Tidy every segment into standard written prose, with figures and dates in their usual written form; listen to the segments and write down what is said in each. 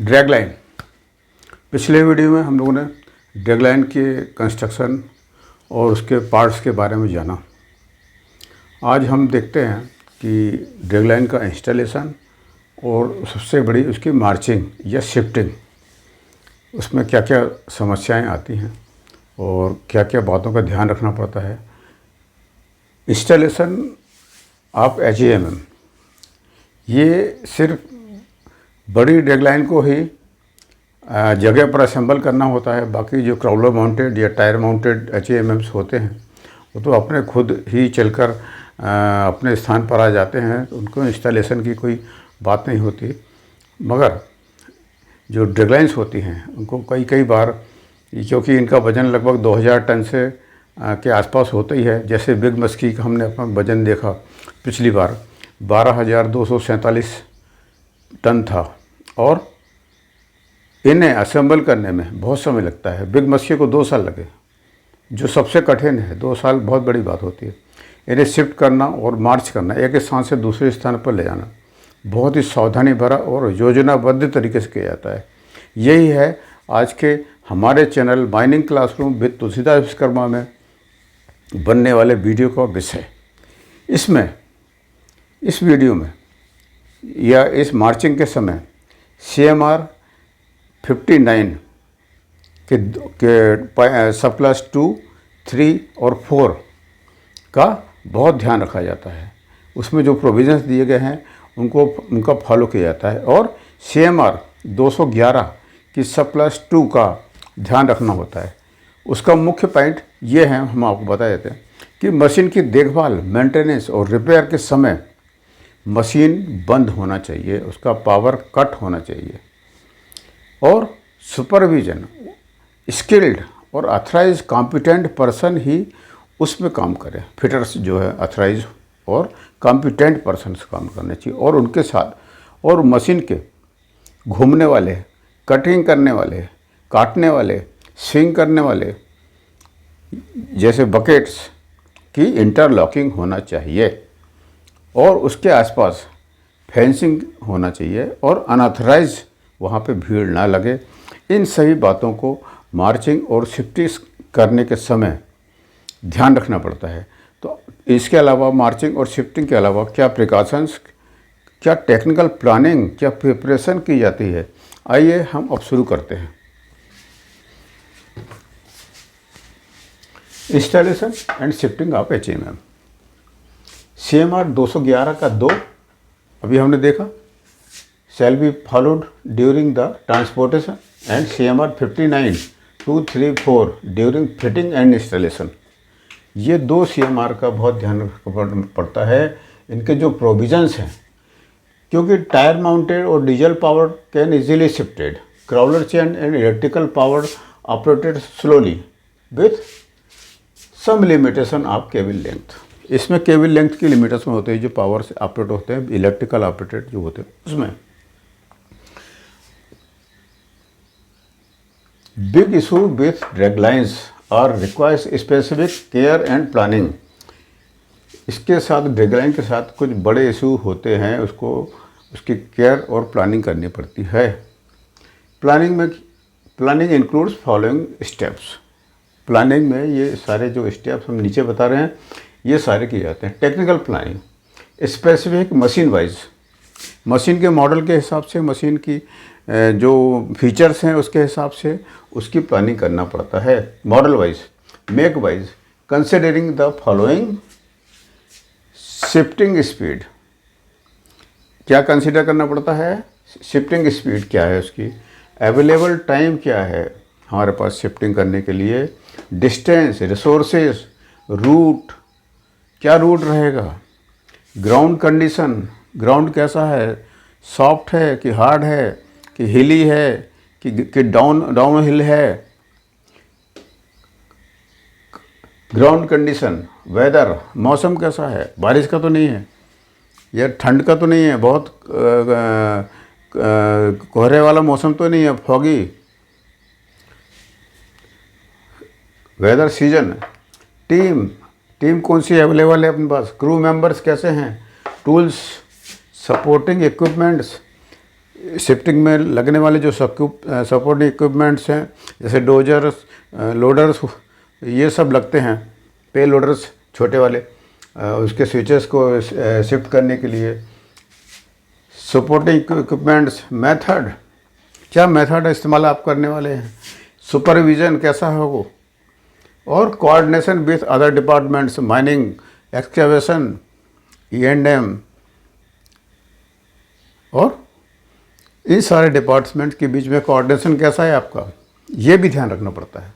Drag line. पिछले video में हम लोगों ने ड्रैग लाइन के कंस्ट्रक्शन और उसके पार्ट्स के बारे में जाना। आज हम देखते हैं कि ड्रैग लाइन का इंस्टॉलेशन और सबसे बड़ी उसकी मार्चिंग या शिफ्टिंग, उसमें क्या क्या समस्याएं आती हैं और क्या क्या बातों का ध्यान रखना पड़ता है। इंस्टॉलेशन ऑफ HAMM ये सिर्फ बड़ी ड्रैग लाइन को ही जगह पर असेंबल करना होता है। बाकी जो क्राउलर माउंटेड या टायर माउंटेड HAMMs होते हैं वो तो अपने खुद ही चलकर अपने स्थान पर आ जाते हैं, तो उनको इंस्टॉलेशन की कोई बात नहीं होती। मगर जो ड्रैग लाइन्स होती हैं उनको कई बार, क्योंकि इनका वज़न लगभग 2000 टन से के आसपास होता ही है। जैसे बिग मस्की का हमने अपना वज़न देखा पिछली बार 12,247 टन था और इन्हें असेंबल करने में बहुत समय लगता है। बिग मस्की को 2 साल लगे, जो सबसे कठिन है। 2 साल बहुत बड़ी बात होती है। इन्हें शिफ्ट करना और मार्च करना, एक स्थान से दूसरे स्थान पर ले जाना, बहुत ही सावधानी भरा और योजनाबद्ध तरीके से किया जाता है। यही है आज के हमारे channel mining classroom with Tulsidas Vishwakarma में बनने वाले वीडियो का विषय। इस वीडियो में या इस मार्चिंग के समय CMR 59 के सब क्लास 2, 3 और 4 का बहुत ध्यान रखा जाता है। उसमें जो प्रोविज़न्स दिए गए हैं उनका फॉलो किया जाता है। और CMR 211 की सब क्लास 2 का ध्यान रखना होता है। उसका मुख्य पॉइंट ये है, हम आपको बता देते हैं कि मशीन की देखभाल, मेंटेनेंस और रिपेयर के समय मशीन बंद होना चाहिए, उसका पावर कट होना चाहिए और सुपरविजन स्किल्ड और अथराइज कॉम्पिटेंट पर्सन ही उसमें काम करें। फिटर्स जो है अथराइज और कॉम्पिटेंट पर्सन से काम करने चाहिए और उनके साथ और मशीन के घूमने वाले, कटिंग करने वाले, काटने वाले, स्विंग करने वाले जैसे बकेट्स की इंटरलॉकिंग होना चाहिए और उसके आसपास फेंसिंग होना चाहिए और अनऑथराइज वहाँ पे भीड़ ना लगे। इन सभी बातों को मार्चिंग और शिफ्टिंग करने के समय ध्यान रखना पड़ता है। तो इसके अलावा मार्चिंग और शिफ्टिंग के अलावा क्या प्रिकॉशंस, क्या टेक्निकल प्लानिंग, क्या प्रिपरेशन की जाती है, आइए हम अब शुरू करते हैं। Installation and shifting of HAMM। CMR 211 का 2 अभी हमने देखा, shall be followed during the transportation, and CMR 59 2, 3, 4 during fitting and installation. ये 2 CMR का बहुत ध्यान रखना पड़ता है। इनके जो प्रोविजंस हैं, क्योंकि टायर माउंटेड और diesel power can easily shifted, crawler chain and electrical power operated slowly with some limitation of cable length. इसमें केबल लेंथ की लिमिटेशन होते हैं जो पावर से ऑपरेट होते हैं, इलेक्ट्रिकल ऑपरेटेड जो होते हैं उसमें। Big issue with drag lines और requires specific care and planning. इसके साथ ड्रैग लाइन के साथ कुछ बड़े इशू होते हैं, उसकी केयर और प्लानिंग करनी पड़ती है। Planning includes following steps. Planning में ये सारे जो स्टेप्स हम नीचे बता रहे हैं ये सारे किए जाते हैं। Technical planning specific machine wise, machine के मॉडल के हिसाब से, मशीन की जो फीचर्स हैं उसके हिसाब से उसकी प्लानिंग करना पड़ता है। Model wise, make wise, considering the following shifting speed. क्या कंसिडर करना पड़ता है? शिफ्टिंग स्पीड क्या है, उसकी अवेलेबल टाइम क्या है हमारे पास शिफ्टिंग करने के लिए, डिस्टेंस, रिसोर्सेज, रूट, क्या रूट रहेगा, ग्राउंड कंडीशन, ग्राउंड कैसा है, सॉफ्ट है कि हार्ड है कि हिली है कि डाउन हिल है, ग्राउंड कंडीशन, वेदर, मौसम कैसा है, बारिश का तो नहीं है या ठंड का तो नहीं है, बहुत कोहरे वाला मौसम तो नहीं है, फॉगी, वेदर, सीजन, टीम कौन सी अवेलेबल है अपने पास, क्रू मेंबर्स कैसे हैं, टूल्स, सपोर्टिंग इक्विपमेंट्स, शिफ्टिंग में लगने वाले जो सपोर्टिंग इक्विपमेंट्स हैं, जैसे डोजर्स, लोडर्स, ये सब लगते हैं। पे लोडर्स छोटे वाले, उसके स्विचेस को शिफ्ट करने के लिए। सपोर्टिंग इक्विपमेंट्स, मेथड, क्या मेथड इस्तेमाल आप करने वाले हैं, सुपरविज़न कैसा होगा, और coordination with other departments, mining, excavation, E&M, और इन सारे डिपार्टमेंट के बीच में कोऑर्डिनेशन कैसा है आपका, ये भी ध्यान रखना पड़ता है।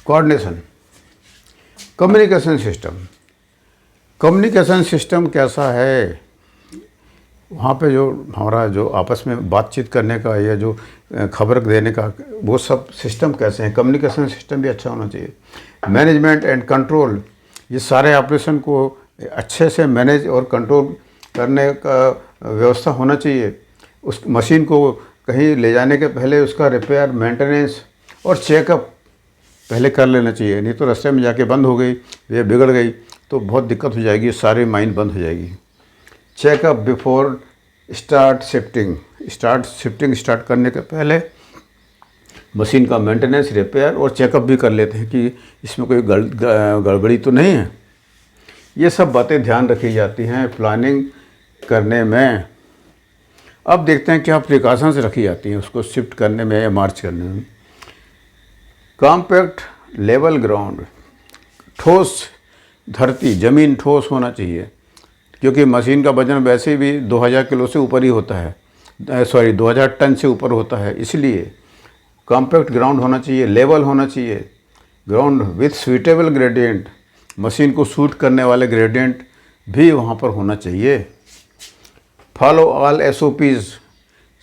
कोऑर्डिनेशन, कम्युनिकेशन सिस्टम कैसा है, वहाँ पे जो हमारा जो आपस में बातचीत करने का या जो खबर देने का, वो सब सिस्टम कैसे हैं, कम्युनिकेशन सिस्टम भी अच्छा होना चाहिए। मैनेजमेंट एंड कंट्रोल, ये सारे ऑपरेशन को अच्छे से मैनेज और कंट्रोल करने का व्यवस्था होना चाहिए। उस मशीन को कहीं ले जाने के पहले उसका रिपेयर, मेंटेनेंस और चेकअप पहले कर लेना चाहिए, नहीं तो रास्ते में जाके बंद हो गई, ये बिगड़ गई तो बहुत दिक्कत हो जाएगी, सारी माइन बंद हो जाएगी। चेकअप बिफोर शिफ्टिंग स्टार्ट करने के पहले मशीन का मेंटेनेंस, रिपेयर और चेकअप भी कर लेते हैं कि इसमें कोई गड़बड़ी तो नहीं है। ये सब बातें ध्यान रखी जाती हैं प्लानिंग करने में। अब देखते हैं क्या प्रिकॉशंस रखी जाती हैं उसको शिफ्ट करने में या मार्च करने में। कॉम्पैक्ट लेवल ग्राउंड, ठोस धरती, ज़मीन ठोस होना चाहिए, क्योंकि मशीन का वजन वैसे भी 2000 किलो से ऊपर ही होता है, 2000 टन से ऊपर होता है, इसलिए कॉम्पैक्ट ग्राउंड होना चाहिए, लेवल होना चाहिए। Ground with suitable gradient, machine को सूट करने वाले ग्रेडियंट भी वहाँ पर होना चाहिए। Follow all SOPs,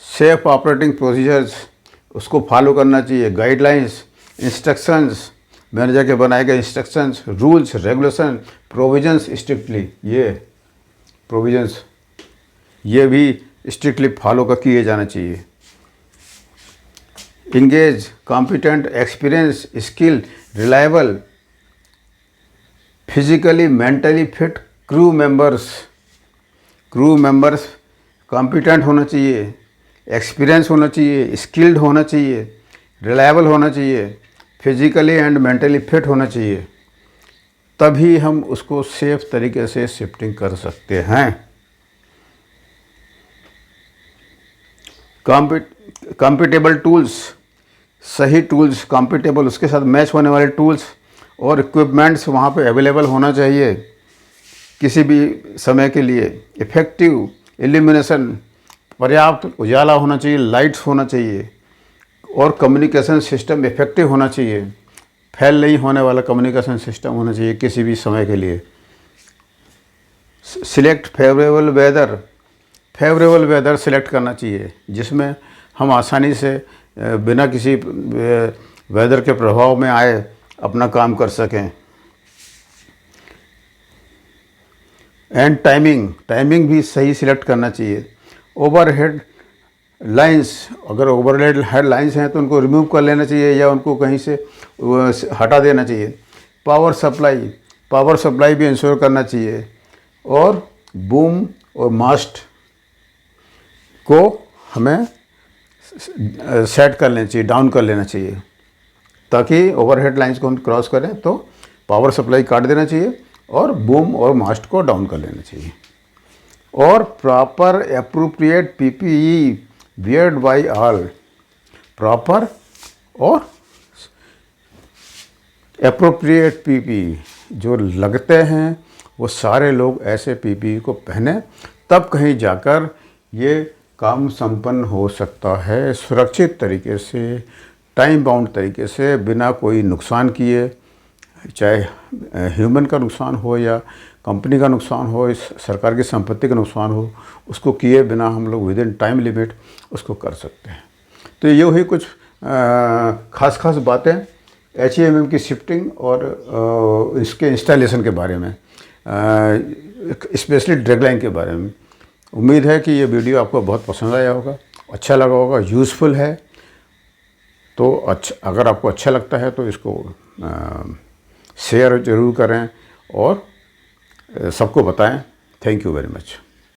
safe operating procedures, उसको फॉलो करना चाहिए। गाइडलाइंस, इंस्ट्रक्शंस, मैनेजर के बनाए गए instructions, rules, regulation, provisions strictly, ये प्रोविजंस ये भी स्ट्रिक्टली फॉलो का किए जाना चाहिए। Engage competent, experience, skill, reliable, physically mentally fit crew members competent होना चाहिए, एक्सपीरियंस होना चाहिए, स्किल्ड होना चाहिए, रिलायबल होना चाहिए, फिजिकली एंड मेंटली फिट होना चाहिए, तभी हम उसको सेफ तरीके से शिफ्टिंग कर सकते हैं। कॉम्पिटेबल टूल्स, सही टूल्स, कॉम्पिटेबल, उसके साथ मैच होने वाले टूल्स और इक्विपमेंट्स वहाँ पे अवेलेबल होना चाहिए किसी भी समय के लिए। इफ़ेक्टिव इल्यूमिनेशन, पर्याप्त उजाला होना चाहिए, लाइट्स होना चाहिए, और कम्युनिकेशन सिस्टम इफ़ेक्टिव होना चाहिए, फेल नहीं होने वाला कम्युनिकेशन सिस्टम होना चाहिए किसी भी समय के लिए। सिलेक्ट फेवरेबल वेदर सिलेक्ट करना चाहिए, जिसमें हम आसानी से बिना किसी वेदर के प्रभाव में आए अपना काम कर सकें। एंड टाइमिंग भी सही सिलेक्ट करना चाहिए। ओवरहेड लाइंस, अगर ओवरहेड लाइंस हैं तो उनको रिमूव कर लेना चाहिए या उनको कहीं से हटा देना चाहिए। पावर सप्लाई भी इंश्योर करना चाहिए, और बूम और मास्ट को हमें सेट कर लेना चाहिए, डाउन कर लेना चाहिए, ताकि ओवरहेड लाइंस को हम क्रॉस करें तो पावर सप्लाई काट देना चाहिए और बूम और मास्ट को डाउन कर लेना चाहिए। और proper appropriate PPE weird by all, proper और एप्रोप्रिएट PPE जो लगते हैं वो सारे लोग ऐसे PPE को पहने, तब कहीं जाकर ये काम संपन्न हो सकता है सुरक्षित तरीके से, टाइम बाउंड तरीके से, बिना कोई नुकसान किए, चाहे ह्यूमन का नुकसान हो या कंपनी का नुकसान हो, सरकार की संपत्ति का नुकसान हो, उसको किए बिना हम लोग विद इन टाइम लिमिट उसको कर सकते हैं। तो ये हुई कुछ खास बातें HEMM की शिफ्टिंग और इसके इंस्टॉलेशन के बारे में, स्पेशली ड्रैगलाइन के बारे में। उम्मीद है कि ये वीडियो आपको बहुत पसंद आया होगा, अच्छा लगा होगा, यूज़फुल है। तो अच्छा, अगर आपको अच्छा लगता है तो इसको शेयर ज़रूर करें और सबको बताएं। Thank you very much.